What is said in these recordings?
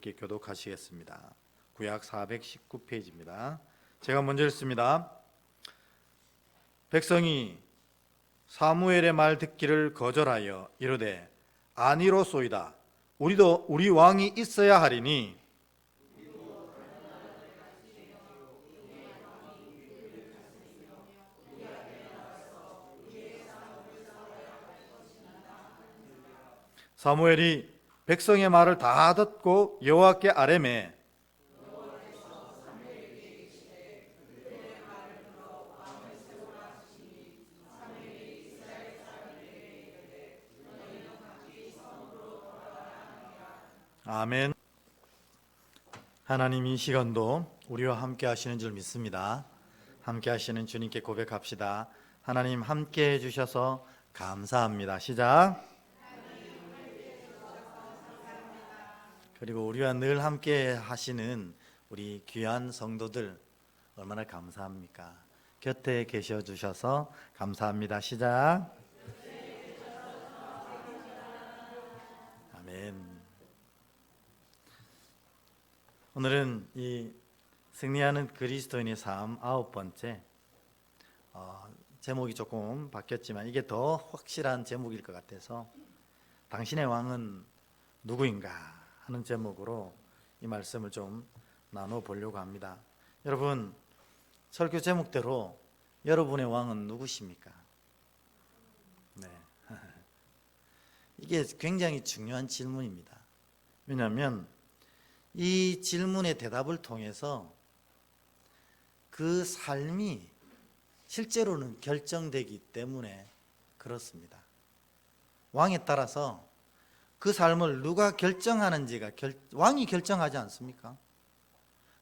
이렇게 교독하시겠습니다. 구약 419페이지입니다. 제가 먼저 읽습니다. 백성이 사무엘의 말 듣기를 거절하여 이르되 아니로소이다. 우리도 우리 왕이 있어야 하리니 사무엘이 백성의 말을 다 듣고 여호와께 아뢰매 아멘. 하나님 이 시간도 우리와 함께 하시는 줄 믿습니다. 함께 하시는 주님께 고백합시다. 하나님 함께 해주셔서 감사합니다. 시작. 그리고 우리와 늘 함께 하시는 우리 귀한 성도들 얼마나 감사합니까? 곁에 계셔 주셔서 감사합니다. 시작. 아멘. 오늘은 이 승리하는 그리스도인의 삶 9번째 제목이 조금 바뀌었지만 이게 더 확실한 제목일 것 같아서 당신의 왕은 누구인가 하는 제목으로 이 말씀을 좀 나눠보려고 합니다. 여러분, 설교 제목대로 여러분의 왕은 누구십니까? 네. 이게 굉장히 중요한 질문입니다. 왜냐하면 이 질문의 대답을 통해서 그 삶이 실제로는 결정되기 때문에 그렇습니다. 왕에 따라서 그 삶을 누가 결정하는지가 왕이 결정하지 않습니까?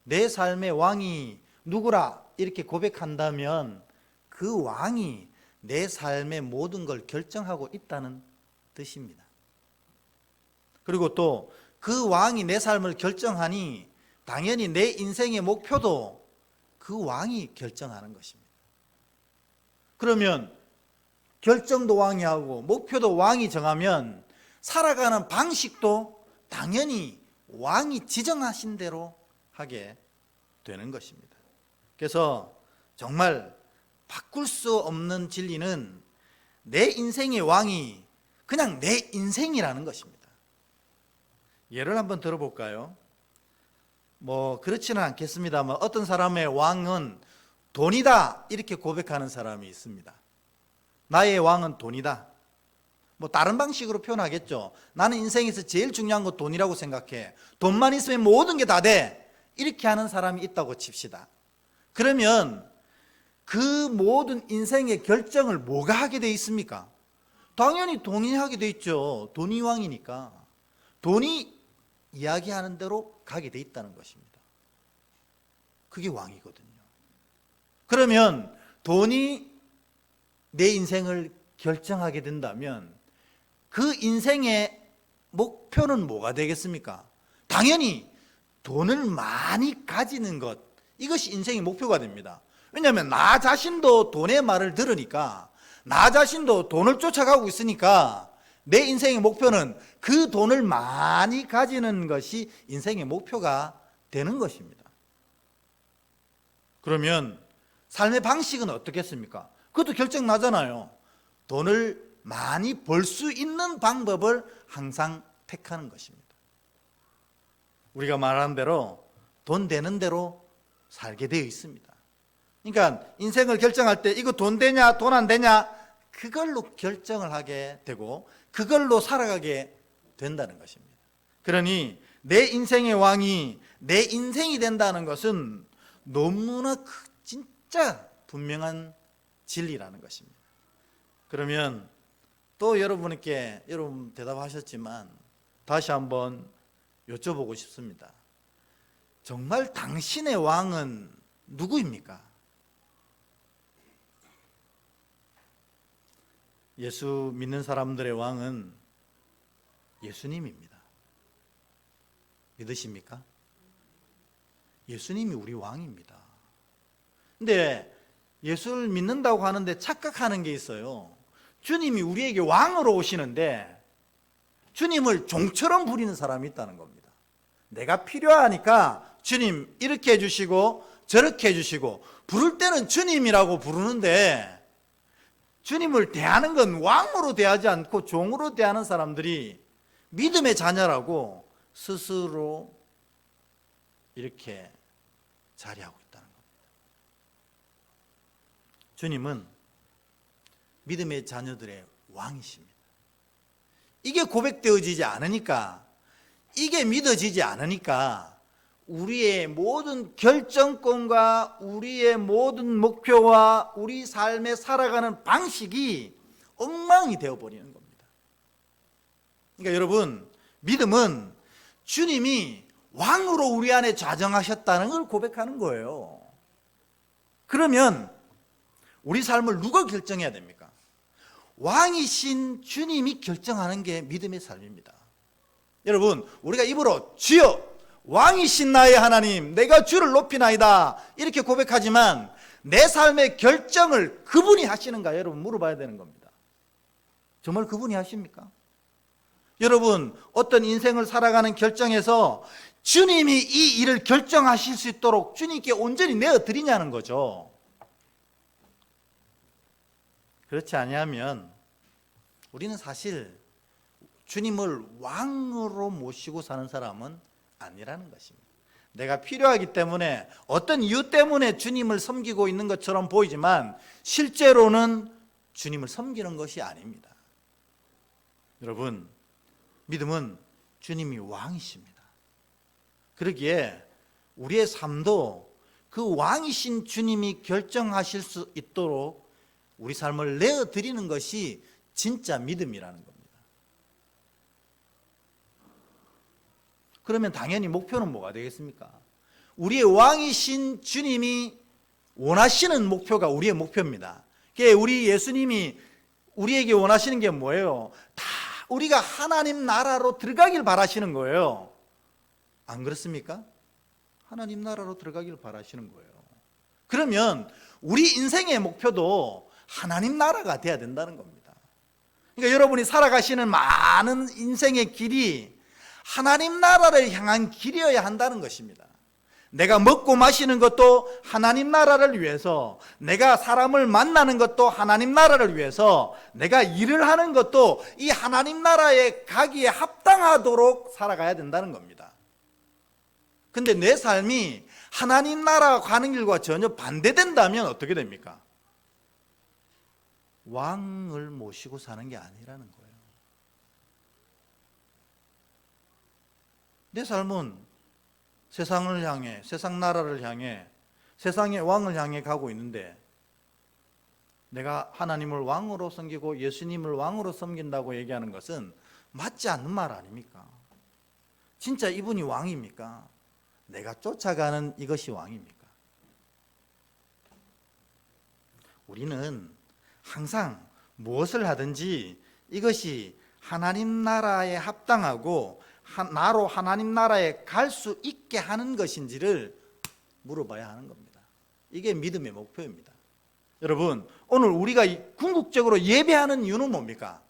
내 삶의 왕이 누구라 이렇게 고백한다면 그 왕이 내 삶의 모든 걸 결정하고 있다는 뜻입니다. 그리고 또 그 왕이 내 삶을 결정하니 당연히 내 인생의 목표도 그 왕이 결정하는 것입니다. 그러면 결정도 왕이 하고 목표도 왕이 정하면 살아가는 방식도 당연히 왕이 지정하신 대로 하게 되는 것입니다. 그래서 정말 바꿀 수 없는 진리는 내 인생의 왕이 그냥 내 인생이라는 것입니다. 예를 한번 들어볼까요? 그렇지는 않겠습니다만 어떤 사람의 왕은 돈이다 이렇게 고백하는 사람이 있습니다. 나의 왕은 돈이다. 다른 방식으로 표현하겠죠. 나는 인생에서 제일 중요한 건 돈이라고 생각해. 돈만 있으면 모든 게 다 돼. 이렇게 하는 사람이 있다고 칩시다. 그러면 그 모든 인생의 결정을 뭐가 하게 돼 있습니까? 당연히 돈이 하게 돼 있죠. 돈이 왕이니까. 돈이 이야기하는 대로 가게 돼 있다는 것입니다. 그게 왕이거든요. 그러면 돈이 내 인생을 결정하게 된다면 그 인생의 목표는 뭐가 되겠습니까? 당연히 돈을 많이 가지는 것, 이것이 인생의 목표가 됩니다. 왜냐하면 나 자신도 돈의 말을 들으니까, 나 자신도 돈을 쫓아가고 있으니까 내 인생의 목표는 그 돈을 많이 가지는 것이 인생의 목표가 되는 것입니다. 그러면 삶의 방식은 어떻겠습니까? 그것도 결정 나잖아요. 돈을 많이 벌 수 있는 방법을 항상 택하는 것입니다. 우리가 말한 대로 돈 되는 대로 살게 되어 있습니다. 그러니까 인생을 결정할 때 이거 돈 되냐 돈 안 되냐 그걸로 결정을 하게 되고 그걸로 살아가게 된다는 것입니다. 그러니 내 인생의 왕이 내 인생이 된다는 것은 너무나 진짜 분명한 진리라는 것입니다. 그러면 또 여러분 대답하셨지만 다시 한번 여쭤보고 싶습니다. 정말 당신의 왕은 누구입니까? 예수 믿는 사람들의 왕은 예수님입니다. 믿으십니까? 예수님이 우리 왕입니다. 근데 예수를 믿는다고 하는데 착각하는 게 있어요. 주님이 우리에게 왕으로 오시는데 주님을 종처럼 부리는 사람이 있다는 겁니다. 내가 필요하니까 주님 이렇게 해주시고 저렇게 해주시고, 부를 때는 주님이라고 부르는데 주님을 대하는 건 왕으로 대하지 않고 종으로 대하는 사람들이 믿음의 자녀라고 스스로 이렇게 자리하고 있다는 겁니다. 주님은 믿음의 자녀들의 왕이십니다. 이게 고백되어지지 않으니까, 이게 믿어지지 않으니까 우리의 모든 결정권과 우리의 모든 목표와 우리 삶에 살아가는 방식이 엉망이 되어버리는 겁니다. 그러니까 여러분, 믿음은 주님이 왕으로 우리 안에 좌정하셨다는 걸 고백하는 거예요. 그러면 우리 삶을 누가 결정해야 됩니까? 왕이신 주님이 결정하는 게 믿음의 삶입니다. 여러분, 우리가 입으로 주여 왕이신 나의 하나님 내가 주를 높이나이다 이렇게 고백하지만 내 삶의 결정을 그분이 하시는가 여러분 물어봐야 되는 겁니다. 정말 그분이 하십니까? 여러분, 어떤 인생을 살아가는 결정에서 주님이 이 일을 결정하실 수 있도록 주님께 온전히 내어드리냐는 거죠. 그렇지 아니하면 우리는 사실 주님을 왕으로 모시고 사는 사람은 아니라는 것입니다. 내가 필요하기 때문에 어떤 이유 때문에 주님을 섬기고 있는 것처럼 보이지만 실제로는 주님을 섬기는 것이 아닙니다. 여러분, 믿음은 주님이 왕이십니다. 그러기에 우리의 삶도 그 왕이신 주님이 결정하실 수 있도록 우리 삶을 내어드리는 것이 진짜 믿음이라는 겁니다. 그러면 당연히 목표는 뭐가 되겠습니까? 우리의 왕이신 주님이 원하시는 목표가 우리의 목표입니다. 우리 예수님이 우리에게 원하시는 게 뭐예요? 다 우리가 하나님 나라로 들어가길 바라시는 거예요. 안 그렇습니까? 하나님 나라로 들어가길 바라시는 거예요. 그러면 우리 인생의 목표도 하나님 나라가 돼야 된다는 겁니다. 그러니까 여러분이 살아가시는 많은 인생의 길이 하나님 나라를 향한 길이어야 한다는 것입니다. 내가 먹고 마시는 것도 하나님 나라를 위해서, 내가 사람을 만나는 것도 하나님 나라를 위해서, 내가 일을 하는 것도 이 하나님 나라에 가기에 합당하도록 살아가야 된다는 겁니다. 근데 내 삶이 하나님 나라 가는 길과 전혀 반대된다면 어떻게 됩니까? 왕을 모시고 사는 게 아니라는 거예요. 내 삶은 세상을 향해, 세상 나라를 향해, 세상의 왕을 향해 가고 있는데 내가 하나님을 왕으로 섬기고 예수님을 왕으로 섬긴다고 얘기하는 것은 맞지 않는 말 아닙니까? 진짜 이분이 왕입니까? 내가 쫓아가는 이것이 왕입니까? 우리는 항상 무엇을 하든지 이것이 하나님 나라에 합당하고 나로 하나님 나라에 갈 수 있게 하는 것인지를 물어봐야 하는 겁니다. 이게 믿음의 목표입니다. 여러분, 오늘 우리가 궁극적으로 예배하는 이유는 뭡니까?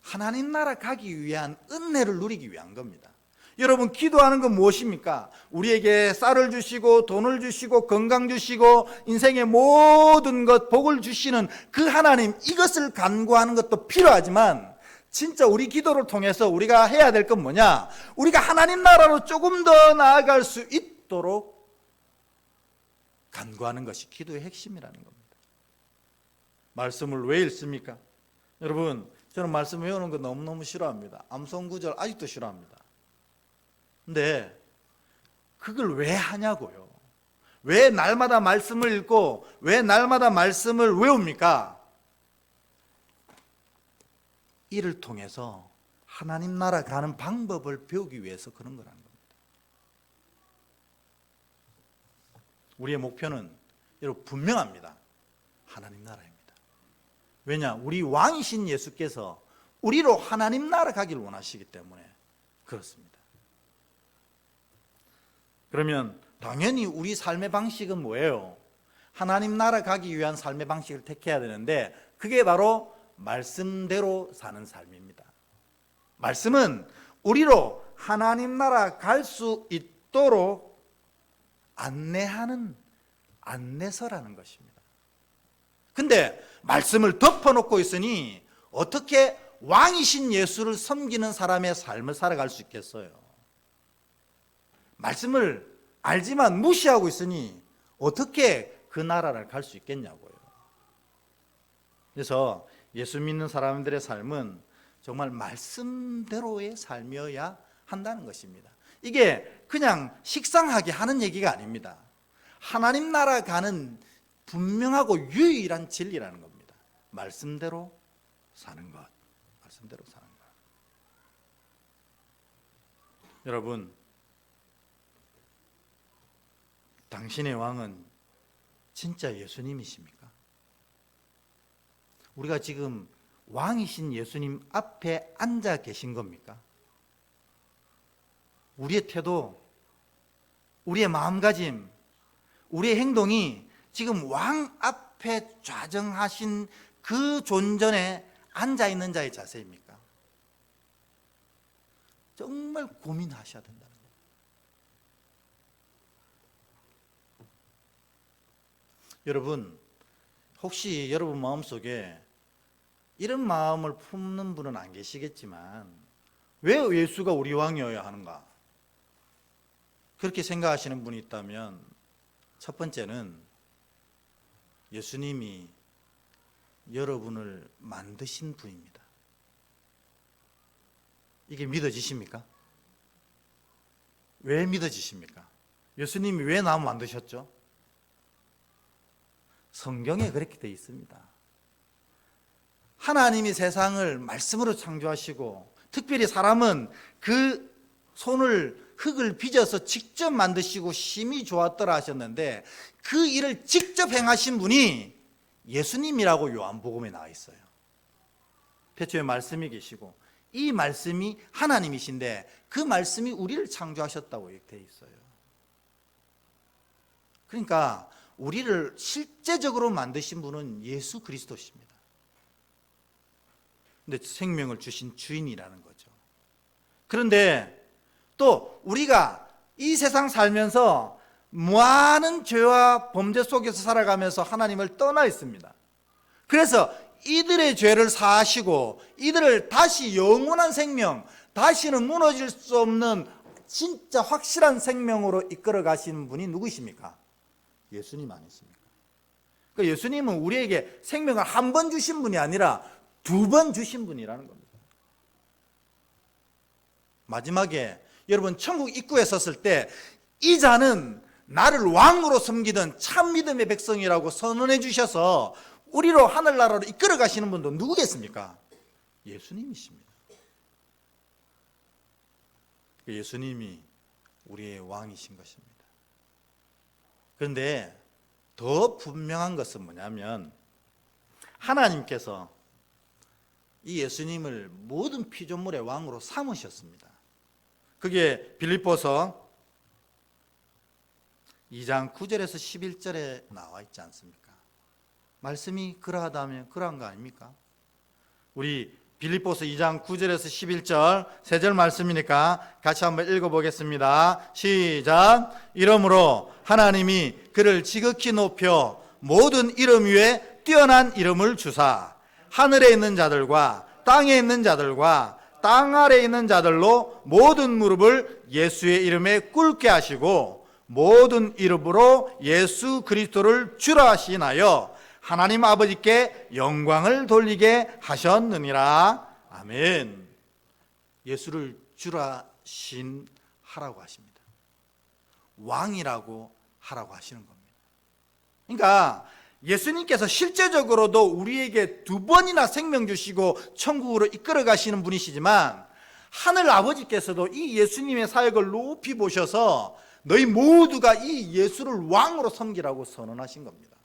하나님 나라 가기 위한 은혜를 누리기 위한 겁니다. 여러분, 기도하는 건 무엇입니까? 우리에게 쌀을 주시고 돈을 주시고 건강 주시고 인생의 모든 것 복을 주시는 그 하나님, 이것을 간구하는 것도 필요하지만 진짜 우리 기도를 통해서 우리가 해야 될 건 뭐냐? 우리가 하나님 나라로 조금 더 나아갈 수 있도록 간구하는 것이 기도의 핵심이라는 겁니다. 말씀을 왜 읽습니까? 여러분, 저는 말씀 외우는 거 너무너무 싫어합니다. 암송구절 아직도 싫어합니다. 근데 그걸 왜 하냐고요? 왜 날마다 말씀을 읽고 왜 날마다 말씀을 외웁니까? 이를 통해서 하나님 나라 가는 방법을 배우기 위해서 그런 거라는 겁니다. 우리의 목표는 여러분 분명합니다. 하나님 나라입니다. 왜냐? 우리 왕이신 예수께서 우리로 하나님 나라 가기를 원하시기 때문에 그렇습니다. 그러면 당연히 우리 삶의 방식은 뭐예요? 하나님 나라 가기 위한 삶의 방식을 택해야 되는데 그게 바로 말씀대로 사는 삶입니다. 말씀은 우리로 하나님 나라 갈 수 있도록 안내하는 안내서라는 것입니다. 근데 말씀을 덮어놓고 있으니 어떻게 왕이신 예수를 섬기는 사람의 삶을 살아갈 수 있겠어요? 말씀을 알지만 무시하고 있으니 어떻게 그 나라를 갈 수 있겠냐고요. 그래서 예수 믿는 사람들의 삶은 정말 말씀대로의 삶이어야 한다는 것입니다. 이게 그냥 식상하게 하는 얘기가 아닙니다. 하나님 나라 가는 분명하고 유일한 진리라는 겁니다. 말씀대로 사는 것. 말씀대로 사는 것. 여러분, 당신의 왕은 진짜 예수님이십니까? 우리가 지금 왕이신 예수님 앞에 앉아 계신 겁니까? 우리의 태도, 우리의 마음가짐, 우리의 행동이 지금 왕 앞에 좌정하신 그 존전에 앉아있는 자의 자세입니까? 정말 고민하셔야 된다는 거예요. 여러분, 혹시 여러분 마음속에 이런 마음을 품는 분은 안 계시겠지만 왜 예수가 우리 왕이어야 하는가? 그렇게 생각하시는 분이 있다면 첫 번째는 예수님이 여러분을 만드신 분입니다. 이게 믿어지십니까? 왜 믿어지십니까? 예수님이 왜 나 만드셨죠? 성경에 그렇게 되어 있습니다. 하나님이 세상을 말씀으로 창조하시고 특별히 사람은 그 손을 흙을 빚어서 직접 만드시고 심히 좋았더라 하셨는데 그 일을 직접 행하신 분이 예수님이라고 요한복음에 나와 있어요. 태초에 말씀이 계시고 이 말씀이 하나님이신데 그 말씀이 우리를 창조하셨다고 되어 있어요. 그러니까 우리를 실제적으로 만드신 분은 예수 그리스도십니다. 근데 생명을 주신 주인이라는 거죠. 그런데 또 우리가 이 세상 살면서 많은 죄와 범죄 속에서 살아가면서 하나님을 떠나 있습니다. 그래서 이들의 죄를 사하시고 이들을 다시 영원한 생명, 다시는 무너질 수 없는 진짜 확실한 생명으로 이끌어 가시는 분이 누구십니까? 예수님 아니십니까? 그러니까 예수님은 우리에게 생명을 한 번 주신 분이 아니라 2번 주신 분이라는 겁니다. 마지막에 여러분 천국 입구에 섰을 때 이 자는 나를 왕으로 섬기던 참 믿음의 백성이라고 선언해 주셔서 우리로 하늘나라로 이끌어 가시는 분도 누구겠습니까? 예수님이십니다. 예수님이 우리의 왕이신 것입니다. 그런데 더 분명한 것은 뭐냐면 하나님께서 이 예수님을 모든 피조물의 왕으로 삼으셨습니다. 그게 빌립보서 2장 9절에서 11절에 나와 있지 않습니까? 말씀이 그러하다면 그러한 거 아닙니까? 우리 빌립보서 2장 9절에서 11절 세 절 말씀이니까 같이 한번 읽어보겠습니다. 시작. 이러므로 하나님이 그를 지극히 높여 모든 이름 위에 뛰어난 이름을 주사 하늘에 있는 자들과 땅에 있는 자들과 땅 아래에 있는 자들로 모든 무릎을 예수의 이름에 꿇게 하시고 모든 이름으로 예수 그리스도를 주라 하시나요 하나님 아버지께 영광을 돌리게 하셨느니라. 아멘. 예수를 주라 하라고 하십니다. 왕이라고 하라고 하시는 겁니다. 그러니까 예수님께서 실제적으로도 우리에게 2번이나 생명 주시고 천국으로 이끌어 가시는 분이시지만 하늘 아버지께서도 이 예수님의 사역을 높이 보셔서 너희 모두가 이 예수를 왕으로 섬기라고 선언하신 겁니다.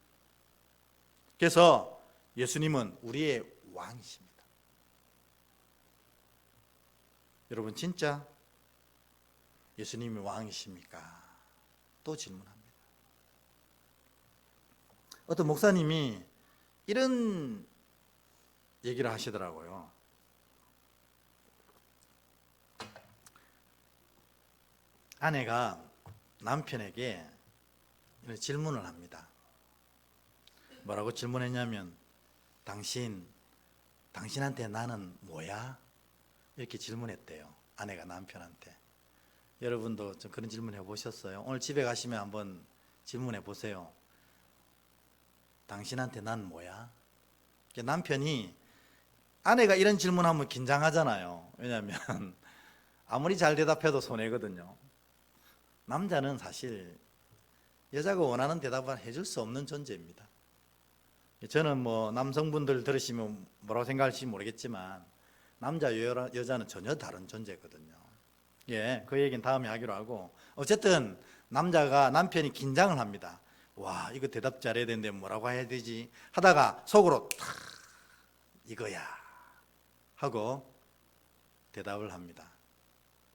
그래서 예수님은 우리의 왕이십니다. 여러분 진짜 예수님이 왕이십니까? 또 질문합니다. 어떤 목사님이 이런 얘기를 하시더라고요. 아내가 남편에게 이런 질문을 합니다. 뭐라고 질문했냐면, 당신한테 나는 뭐야? 이렇게 질문했대요. 아내가 남편한테. 여러분도 좀 그런 질문 해보셨어요? 오늘 집에 가시면 한번 질문해 보세요. 당신한테 난 뭐야? 남편이, 아내가 이런 질문하면 긴장하잖아요. 왜냐하면 아무리 잘 대답해도 손해거든요. 남자는 사실 여자가 원하는 대답을 해줄 수 없는 존재입니다. 저는 뭐 남성분들 들으시면 뭐라고 생각할지 모르겠지만 남자 여자는 전혀 다른 존재거든요. 예, 그 얘기는 다음에 하기로 하고, 어쨌든 남편이 긴장을 합니다. 와, 이거 대답 잘해야 되는데 뭐라고 해야 되지 하다가 속으로 탁 이거야 하고 대답을 합니다.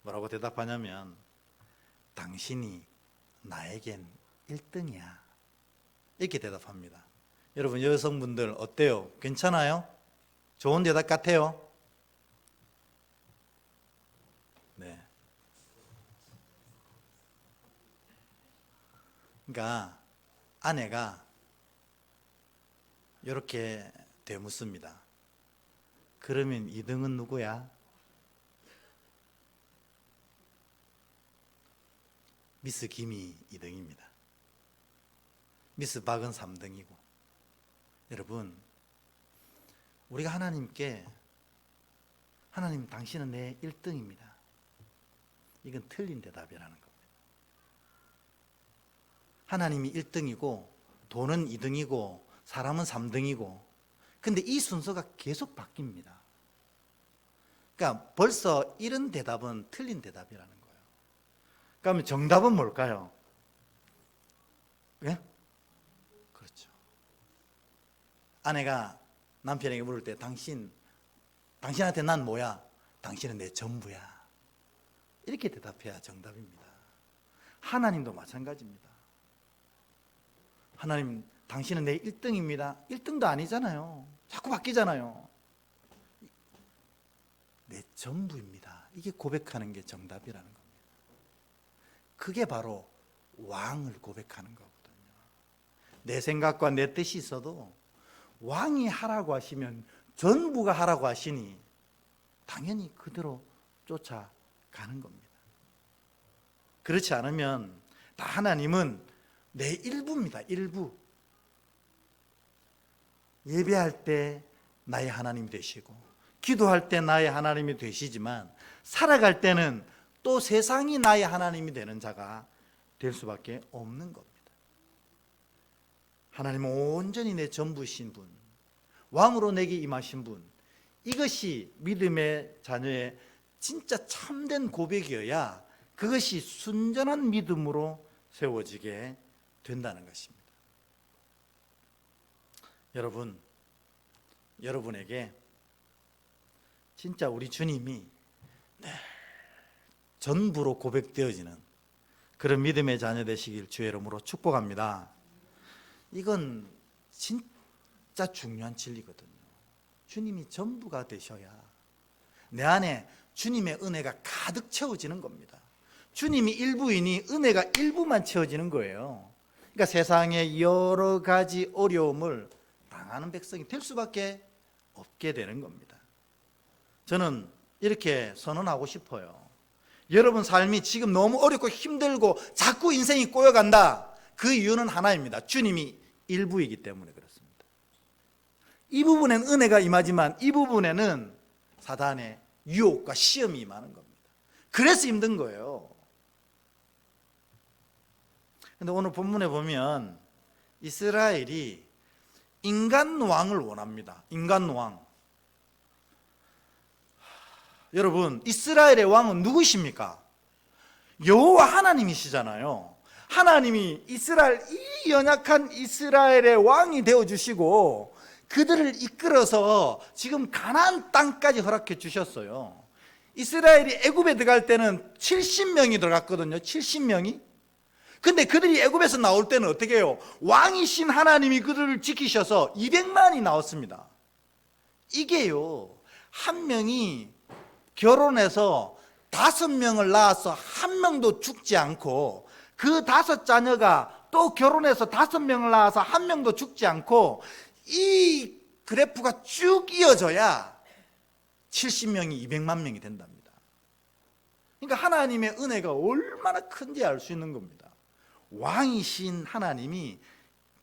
뭐라고 대답하냐면, 당신이 나에겐 1등이야. 이렇게 대답합니다. 여러분, 여성분들 어때요? 괜찮아요? 좋은 대답 같아요? 네. 그러니까 아내가 이렇게 되묻습니다. 그러면 2등은 누구야? 미스 김이 2등입니다. 미스 박은 3등이고. 여러분, 우리가 하나님께, 하나님 당신은 내 1등입니다. 이건 틀린 대답이라는 겁니다. 하나님이 1등이고 돈은 2등이고 사람은 3등이고, 근데 이 순서가 계속 바뀝니다. 그러니까 벌써 이런 대답은 틀린 대답이라는 거예요. 그러면 정답은 뭘까요? 예? 그렇죠. 아내가 남편에게 물을 때, 당신한테 난 뭐야? 당신은 내 전부야. 이렇게 대답해야 정답입니다. 하나님도 마찬가지입니다. 하나님, 당신은 내 1등입니다. 1등도 아니잖아요. 자꾸 바뀌잖아요. 내 전부입니다. 이게 고백하는 게 정답이라는 겁니다. 그게 바로 왕을 고백하는 거거든요. 내 생각과 내 뜻이 있어도 왕이 하라고 하시면 전부가 하라고 하시니 당연히 그대로 쫓아가는 겁니다. 그렇지 않으면 다 하나님은 내 일부입니다. 일부. 예배할 때 나의 하나님 되시고, 기도할 때 나의 하나님이 되시지만, 살아갈 때는 또 세상이 나의 하나님이 되는 자가 될 수밖에 없는 겁니다. 하나님은 온전히 내 전부이신 분, 왕으로 내게 임하신 분, 이것이 믿음의 자녀의 진짜 참된 고백이어야 그것이 순전한 믿음으로 세워지게 된다는 것입니다. 여러분, 여러분에게 진짜 우리 주님이 전부로 고백되어지는 그런 믿음의 자녀 되시길 주의 이름으로 축복합니다. 이건 진짜 중요한 진리거든요. 주님이 전부가 되셔야 내 안에 주님의 은혜가 가득 채워지는 겁니다. 주님이 일부이니 은혜가 일부만 채워지는 거예요. 그러니까 세상에 여러 가지 어려움을 당하는 백성이 될 수밖에 없게 되는 겁니다. 저는 이렇게 선언하고 싶어요. 여러분 삶이 지금 너무 어렵고 힘들고 자꾸 인생이 꼬여간다. 그 이유는 하나입니다. 주님이 일부이기 때문에 그렇습니다. 이 부분엔 은혜가 임하지만 이 부분에는 사단의 유혹과 시험이 임하는 겁니다. 그래서 힘든 거예요. 근데 오늘 본문에 보면 이스라엘이 인간 왕을 원합니다. 인간 왕. 여러분, 이스라엘의 왕은 누구십니까? 여호와 하나님이시잖아요. 하나님이 이 연약한 이스라엘의 왕이 되어주시고 그들을 이끌어서 지금 가나안 땅까지 허락해 주셨어요. 이스라엘이 애굽에 들어갈 때는 70명이 들어갔거든요. 70명이. 근데 그들이 애굽에서 나올 때는 어떻게 해요? 왕이신 하나님이 그들을 지키셔서 200만이 나왔습니다. 이게요, 한 명이 결혼해서 5명을 낳아서 한 명도 죽지 않고, 그 5 자녀가 또 결혼해서 5명을 낳아서 한 명도 죽지 않고, 이 그래프가 쭉 이어져야 70명이 200만 명이 된답니다. 그러니까 하나님의 은혜가 얼마나 큰지 알 수 있는 겁니다. 왕이신 하나님이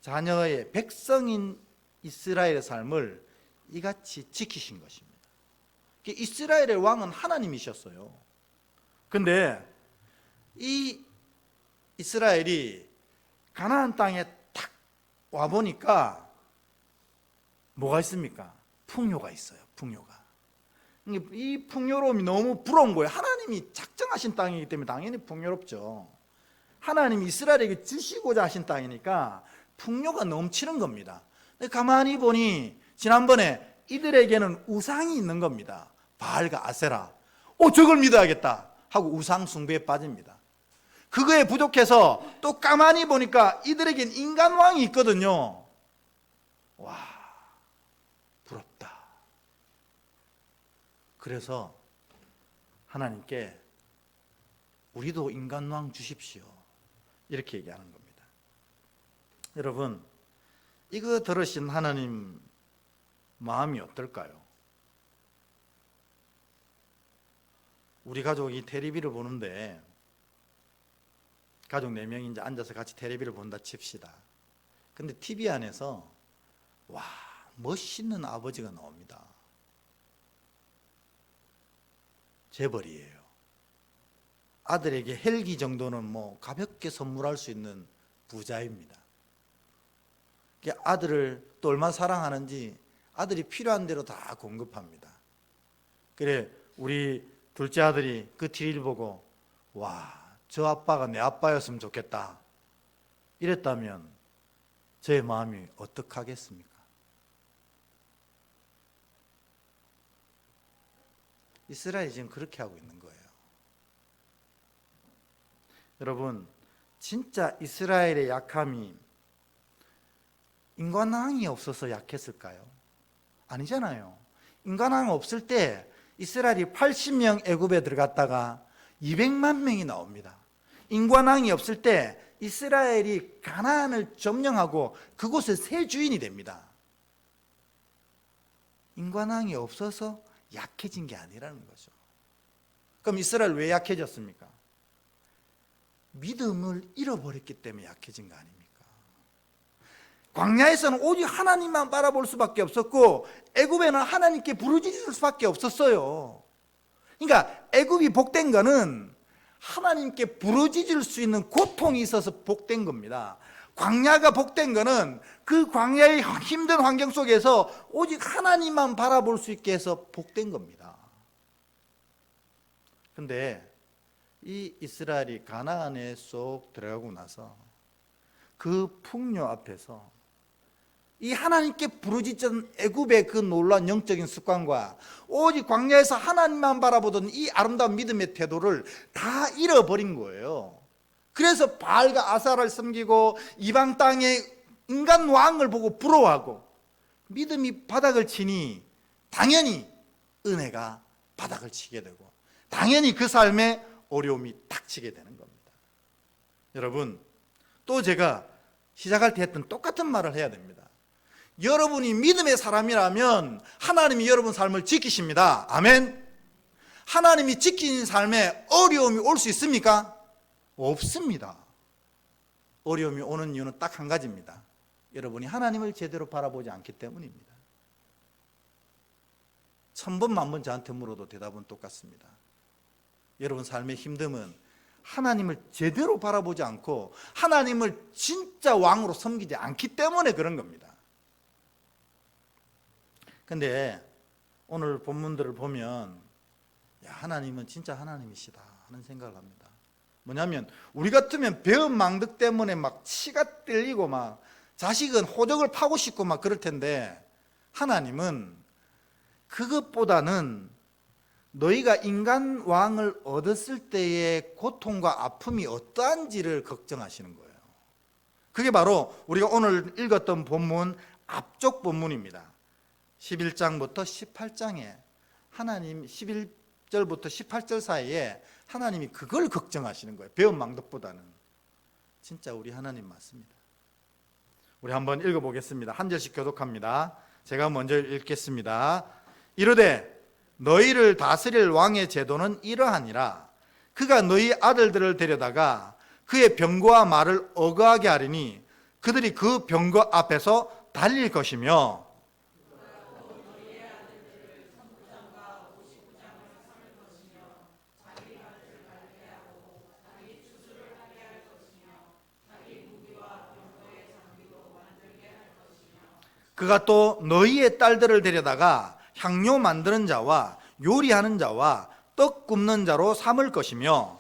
자녀의 백성인 이스라엘의 삶을 이같이 지키신 것입니다. 이스라엘의 왕은 하나님이셨어요. 근데 이 이스라엘이 가나안 땅에 딱 와보니까 뭐가 있습니까? 풍요가 있어요. 풍요가. 이 풍요로움이 너무 부러운 거예요. 하나님이 작정하신 땅이기 때문에 당연히 풍요롭죠. 하나님이 이스라엘에게 주시고자 하신 땅이니까 풍요가 넘치는 겁니다. 가만히 보니 지난번에 이들에게는 우상이 있는 겁니다. 바알과 아세라. 저걸 믿어야겠다 하고 우상 숭배에 빠집니다. 그거에 부족해서 또 가만히 보니까 이들에겐 인간 왕이 있거든요. 와, 부럽다. 그래서 하나님께 우리도 인간 왕 주십시오, 이렇게 얘기하는 겁니다. 여러분, 이거 들으신 하나님 마음이 어떨까요? 우리 가족이 텔레비를 보는데, 가족 4명이 이제 앉아서 같이 텔레비를 본다 칩시다. 근데 TV 안에서 와, 멋있는 아버지가 나옵니다. 재벌이에요. 아들에게 헬기 정도는 뭐 가볍게 선물할 수 있는 부자입니다. 아들을 또 얼마나 사랑하는지 아들이 필요한 대로 다 공급합니다. 그래, 우리 둘째 아들이 그 TV를 보고 와, 저 아빠가 내 아빠였으면 좋겠다 이랬다면 저의 마음이 어떡하겠습니까? 이스라엘이 지금 그렇게 하고 있는 거예요. 여러분, 진짜 이스라엘의 약함이 인간왕이 없어서 약했을까요? 아니잖아요. 인간왕 없을 때 이스라엘이 80명 애굽에 들어갔다가 200만 명이 나옵니다. 인간왕이 없을 때 이스라엘이 가나안을 점령하고 그곳의 새 주인이 됩니다. 인간왕이 없어서 약해진 게 아니라는 거죠. 그럼 이스라엘 왜 약해졌습니까? 믿음을 잃어버렸기 때문에 약해진 거 아닙니까? 광야에서는 오직 하나님만 바라볼 수밖에 없었고, 애굽에는 하나님께 부르짖을 수밖에 없었어요. 그러니까 애굽이 복된 거는 하나님께 부르짖을 수 있는 고통이 있어서 복된 겁니다. 광야가 복된 거는 그 광야의 힘든 환경 속에서 오직 하나님만 바라볼 수 있게 해서 복된 겁니다. 근데 이 이스라엘이 가나안에 쏙 들어가고 나서 그 풍요 앞에서 이 하나님께 부르짖던 애굽의 그 놀라운 영적인 습관과 오직 광야에서 하나님만 바라보던 이 아름다운 믿음의 태도를 다 잃어버린 거예요. 그래서 바알과 아사라를 섬기고 이방 땅의 인간 왕을 보고 부러워하고 믿음이 바닥을 치니 당연히 은혜가 바닥을 치게 되고 당연히 그 삶에 어려움이 닥치게 되는 겁니다. 여러분, 또 제가 시작할 때 했던 똑같은 말을 해야 됩니다. 여러분이 믿음의 사람이라면 하나님이 여러분 삶을 지키십니다. 아멘. 하나님이 지키는 삶에 어려움이 올 수 있습니까? 없습니다. 어려움이 오는 이유는 딱 한 가지입니다. 여러분이 하나님을 제대로 바라보지 않기 때문입니다. 1000번 만번 저한테 물어도 대답은 똑같습니다. 여러분 삶의 힘듦은 하나님을 제대로 바라보지 않고 하나님을 진짜 왕으로 섬기지 않기 때문에 그런 겁니다. 근데 오늘 본문들을 보면 야, 하나님은 진짜 하나님이시다 하는 생각을 합니다. 뭐냐면 우리 같으면 배은 망덕 때문에 막 치가 떨리고 막 자식은 호적을 파고 싶고 막 그럴 텐데 하나님은 그것보다는 너희가 인간 왕을 얻었을 때의 고통과 아픔이 어떠한지를 걱정하시는 거예요. 그게 바로 우리가 오늘 읽었던 본문 앞쪽 본문입니다. 11장부터 18장에 하나님 11 16절부터 18절 사이에 하나님이 그걸 걱정하시는 거예요. 배은망덕보다는. 진짜 우리 하나님 맞습니다. 우리 한번 읽어보겠습니다. 한 절씩 교독합니다. 제가 먼저 읽겠습니다. 이르되 너희를 다스릴 왕의 제도는 이러하니라. 그가 너희 아들들을 데려다가 그의 병거와 말을 어거하게 하리니 그들이 그 병거 앞에서 달릴 것이며 그가 또 너희의 딸들을 데려다가 향료 만드는 자와 요리하는 자와 떡 굽는 자로 삼을 것이며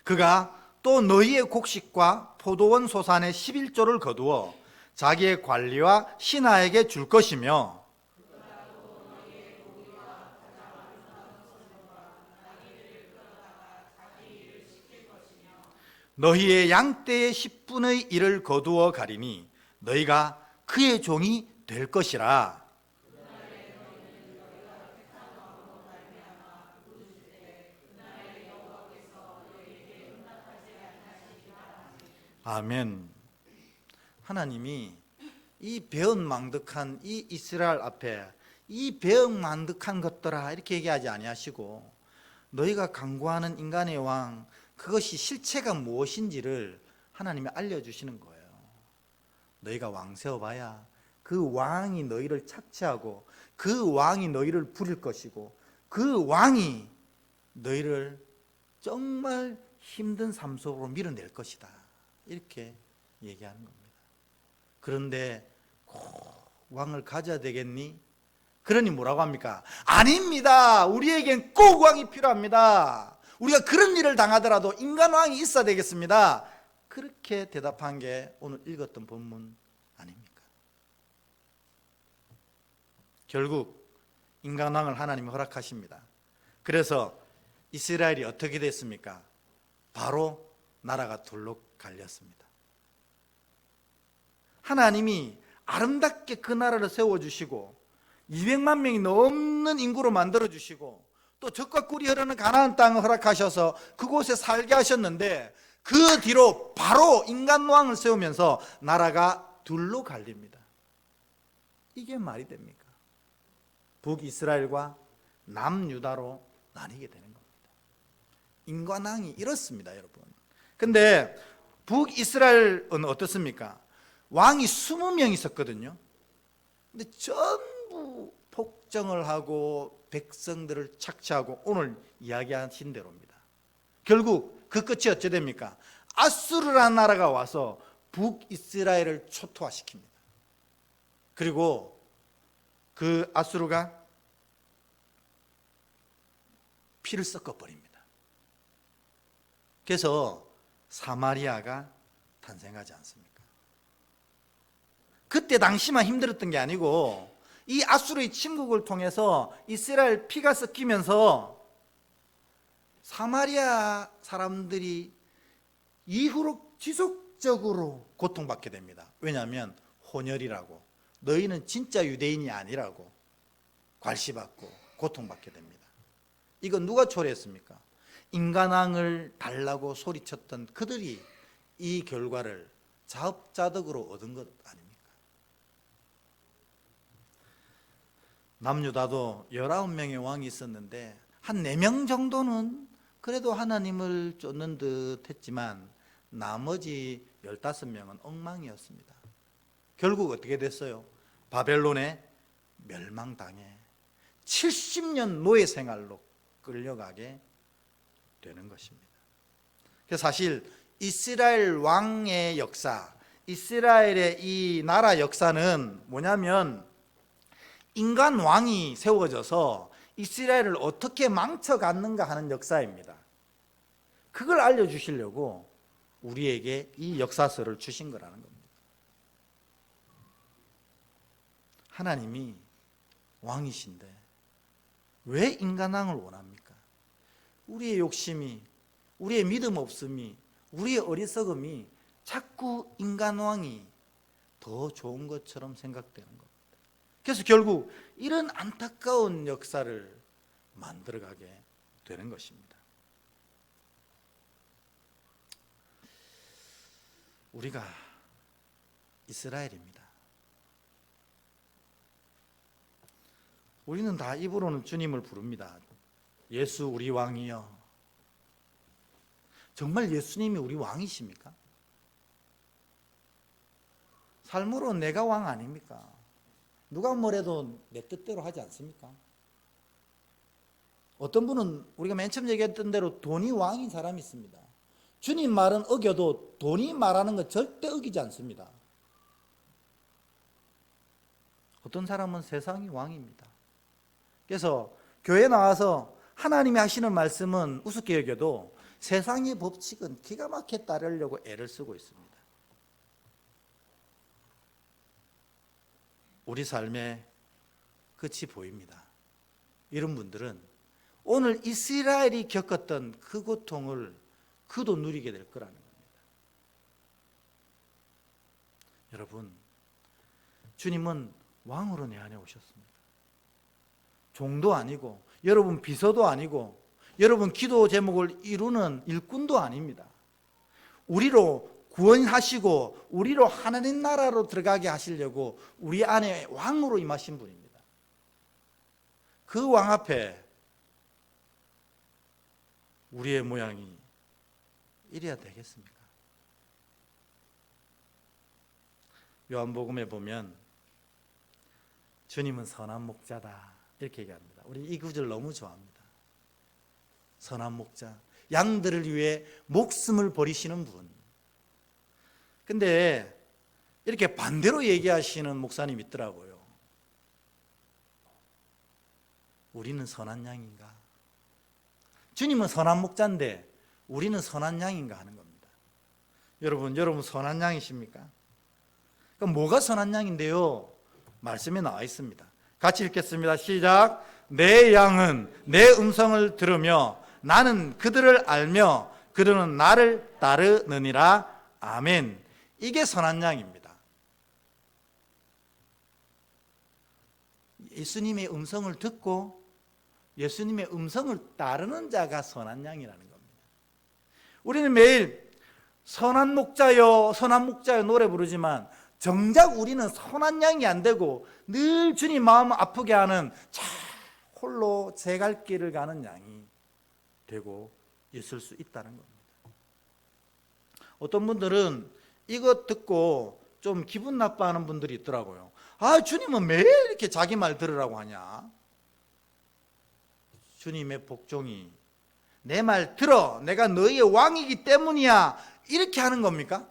그가 또 너희의 곡식과 포도원 소산의 11조를 거두어 자기의 관리와 신하에게 줄 것이며 너희의 양떼의 10분의 1을 거두어 가리니 너희가 그의 종이 될 것이라. 아멘. 하나님이 이 배은망덕한 이 이스라엘 앞에 이 배은망덕한 것들아 이렇게 얘기하지 아니하시고 너희가 강구하는 인간의 왕 그것이 실체가 무엇인지를 하나님이 알려주시는 거예요. 너희가 왕 세워봐야 그 왕이 너희를 착취하고 그 왕이 너희를 부릴 것이고 그 왕이 너희를 정말 힘든 삶 속으로 밀어낼 것이다. 이렇게 얘기하는 겁니다. 그런데 꼭 왕을 가져야 되겠니? 그러니 뭐라고 합니까? 아닙니다. 우리에겐 꼭 왕이 필요합니다. 우리가 그런 일을 당하더라도 인간왕이 있어야 되겠습니다. 그렇게 대답한 게 오늘 읽었던 본문 아닙니까? 결국 인간왕을 하나님이 허락하십니다. 그래서 이스라엘이 어떻게 됐습니까? 바로 나라가 둘로 갈렸습니다. 하나님이 아름답게 그 나라를 세워주시고 200만 명이 넘는 인구로 만들어주시고 또 젖과 꿀이 흐르는 가나안 땅을 허락하셔서 그곳에 살게 하셨는데 그 뒤로 바로 인간왕을 세우면서 나라가 둘로 갈립니다. 이게 말이 됩니까? 북이스라엘과 남유다로 나뉘게 되는 겁니다. 인간왕이 이렇습니다, 여러분. 근데 북이스라엘은 어떻습니까? 왕이 20명 있었거든요. 근데 전부 폭정을 하고 백성들을 착취하고 오늘 이야기하신 대로입니다. 결국 그 끝이 어찌 됩니까? 아수르라는 나라가 와서 북이스라엘을 초토화시킵니다. 그리고 그 아수르가 피를 섞어버립니다. 그래서 사마리아가 탄생하지 않습니까? 그때 당시만 힘들었던 게 아니고 이 아수르의 침국을 통해서 이스라엘 피가 섞이면서 사마리아 사람들이 이후로 지속적으로 고통받게 됩니다. 왜냐하면 혼혈이라고 너희는 진짜 유대인이 아니라고 괄시받고 고통받게 됩니다. 이건 누가 초래했습니까? 인간왕을 달라고 소리쳤던 그들이 이 결과를 자업자득으로 얻은 것 아닙니까? 남유다도 19명의 왕이 있었는데 한 4명 정도는 그래도 하나님을 쫓는 듯 했지만 나머지 15명은 엉망이었습니다. 결국 어떻게 됐어요? 바벨론에 멸망당해 70년 노예 생활로 끌려가게 되는 것입니다. 그래서 사실 이스라엘 왕의 역사, 이스라엘의 이 나라 역사는 뭐냐면 인간 왕이 세워져서 이스라엘을 어떻게 망쳐갔는가 하는 역사입니다. 그걸 알려주시려고 우리에게 이 역사서를 주신 거라는 겁니다. 하나님이 왕이신데 왜 인간왕을 원합니까? 우리의 욕심이, 우리의 믿음 없음이, 우리의 어리석음이 자꾸 인간왕이 더 좋은 것처럼 생각되는 겁니다. 그래서 결국 이런 안타까운 역사를 만들어가게 되는 것입니다. 우리가 이스라엘입니다. 우리는 다 입으로는 주님을 부릅니다. 예수 우리 왕이여. 정말 예수님이 우리 왕이십니까? 삶으로 내가 왕 아닙니까? 누가 뭐래도 내 뜻대로 하지 않습니까? 어떤 분은 우리가 맨 처음 얘기했던 대로 돈이 왕인 사람이 있습니다. 주님 말은 어겨도 돈이 말하는 건 절대 어기지 않습니다. 어떤 사람은 세상이 왕입니다. 그래서 교회 나와서 하나님이 하시는 말씀은 우습게 여겨도 세상의 법칙은 기가 막히게 따르려고 애를 쓰고 있습니다. 우리 삶에 끝이 보입니다. 이런 분들은 오늘 이스라엘이 겪었던 그 고통을 그도 누리게 될 거라는 겁니다. 여러분, 주님은 왕으로 내 안에 오셨습니다. 종도 아니고 여러분 비서도 아니고 여러분 기도 제목을 이루는 일꾼도 아닙니다. 우리로 구원하시고 우리로 하나님 나라로 들어가게 하시려고 우리 안에 왕으로 임하신 분입니다. 그 왕 앞에 우리의 모양이 이래야 되겠습니까? 요한복음에 보면 주님은 선한 목자다 이렇게 얘기합니다. 우리 이 구절 너무 좋아합니다. 선한 목자, 양들을 위해 목숨을 버리시는 분. 근데 이렇게 반대로 얘기하시는 목사님 있더라고요. 우리는 선한 양인가? 주님은 선한 목자인데 우리는 선한 양인가 하는 겁니다. 여러분 선한 양이십니까? 그럼 뭐가 선한 양인데요? 말씀에 나와 있습니다. 같이 읽겠습니다. 시작. 내 양은 내 음성을 들으며 나는 그들을 알며 그들은 나를 따르느니라. 아멘. 이게 선한 양입니다. 예수님의 음성을 듣고 예수님의 음성을 따르는 자가 선한 양이라는 겁니다. 우리는 매일 선한 목자여 선한 목자여 노래 부르지만 정작 우리는 선한 양이 안 되고 늘 주님 마음 아프게 하는 홀로 제 갈 길을 가는 양이 되고 있을 수 있다는 겁니다. 어떤 분들은 이것 듣고 좀 기분 나빠하는 분들이 있더라고요. 아, 주님은 매일 이렇게 자기 말 들으라고 하냐? 주님의 복종이 내 말 들어, 내가 너희의 왕이기 때문이야, 이렇게 하는 겁니까?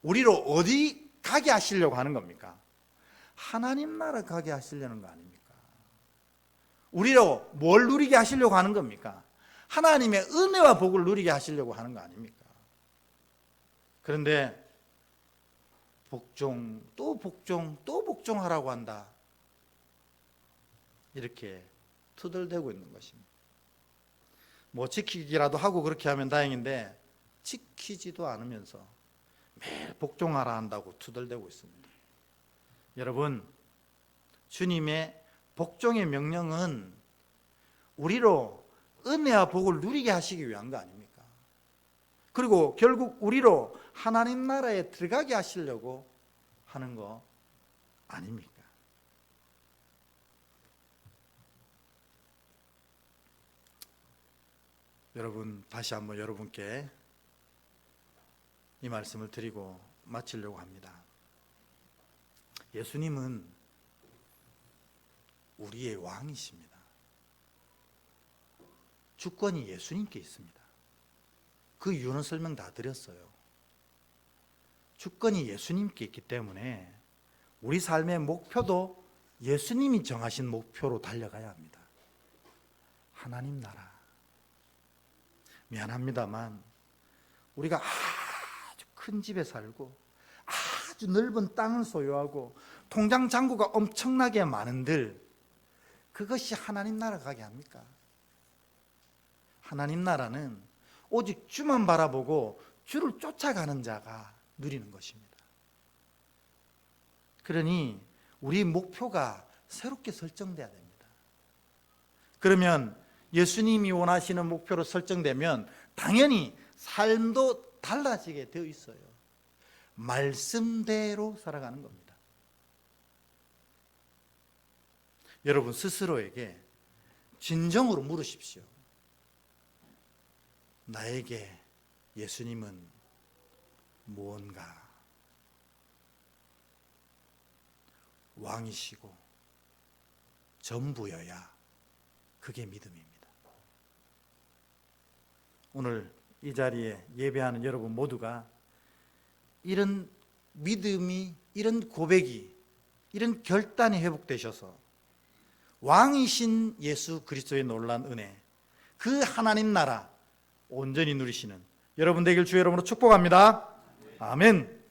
우리로 어디 가게 하시려고 하는 겁니까? 하나님 나라 가게 하시려는 거 아닙니까? 우리로 뭘 누리게 하시려고 하는 겁니까? 하나님의 은혜와 복을 누리게 하시려고 하는 거 아닙니까? 그런데 복종, 또 복종, 또 복종하라고 한다. 이렇게 투덜대고 있는 것입니다. 뭐 지키기라도 하고 그렇게 하면 다행인데 지키지도 않으면서 매일 복종하라 한다고 투덜대고 있습니다. 여러분, 주님의 복종의 명령은 우리로 은혜와 복을 누리게 하시기 위한 거 아닙니까? 그리고 결국 우리로 하나님 나라에 들어가게 하시려고 하는 거 아닙니까? 여러분, 다시 한번 여러분께 이 말씀을 드리고 마치려고 합니다. 예수님은 우리의 왕이십니다. 주권이 예수님께 있습니다. 그 이유는 설명 다 드렸어요. 주권이 예수님께 있기 때문에 우리 삶의 목표도 예수님이 정하신 목표로 달려가야 합니다. 하나님 나라. 미안합니다만 우리가 아주 큰 집에 살고 아주 넓은 땅을 소유하고 통장 잔고가 엄청나게 많은들 그것이 하나님 나라 가게 합니까? 하나님 나라는 오직 주만 바라보고 주를 쫓아가는 자가 누리는 것입니다. 그러니 우리 목표가 새롭게 설정돼야 됩니다. 그러면 예수님이 원하시는 목표로 설정되면 당연히 삶도 달라지게 되어 있어요. 말씀대로 살아가는 겁니다. 여러분 스스로에게 진정으로 물으십시오. 나에게 예수님은 무언가? 왕이시고 전부여야 그게 믿음입니다. 오늘 이 자리에 예배하는 여러분 모두가 이런 믿음이, 이런 고백이, 이런 결단이 회복되셔서 왕이신 예수 그리스도의 놀라운 은혜, 그 하나님 나라 온전히 누리시는 여러분 되길 주의 이름으로 축복합니다. 아멘.